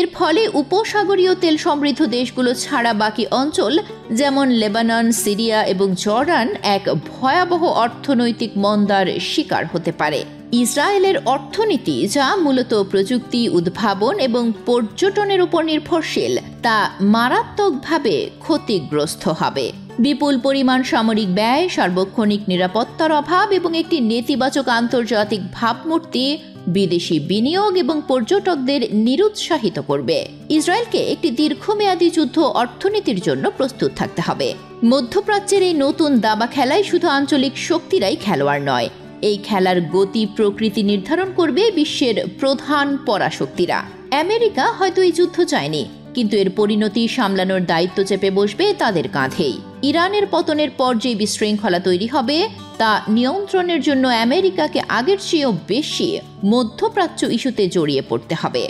এর ফলে উপসাগরীয় তেল সমৃদ্ধ দেশগুলো ছাড়া বাকি অঞ্চল যেমন লেবানন, সিরিয়া এবং জর্ডান এক ভয়াবহ অর্থনৈতিক মন্দার শিকার হতে পারে। ইসরায়েলের অর্থনীতি, যা মূলত প্রযুক্তি, উদ্ভাবন এবং পর্যটনের উপর নির্ভরশীল, তা মারাত্মকভাবে ক্ষতিগ্রস্ত হবে। বিপুল পরিমাণ সামরিক ব্যয়, সার্বক্ষণিক নিরাপত্তার অভাব এবং একটি নেতিবাচক আন্তর্জাতিক ভাবমূর্তি বিদেশি বিনিয়োগ এবং পর্যটকদের নিরুৎসাহিত করবে। ইসরায়েলকে একটি দীর্ঘমেয়াদী যুদ্ধ অর্থনীতির জন্য প্রস্তুত থাকতে হবে। মধ্যপ্রাচ্যের এই নতুন দাবা খেলায় শুধু আঞ্চলিক শক্তিরাই খেলোয়াড় নয়, এই খেলার গতি প্রকৃতি নির্ধারণ করবে বিশ্বের প্রধান পরাশক্তিরা। আমেরিকা হয়তো এই যুদ্ধ চায়নি, কিন্তু এর পরিণতি সামলানোর দায়িত্ব চেপে বসবে তাদের কাঁধেই। ইরানের পতনের পর যে বিশৃঙ্খলা তৈরি হবে তা নিয়ন্ত্রণের জন্য আমেরিকাকে আগের চেয়েও বেশি মধ্যপ্রাচ্য ইস্যুতে জড়িয়ে পড়তে হবে।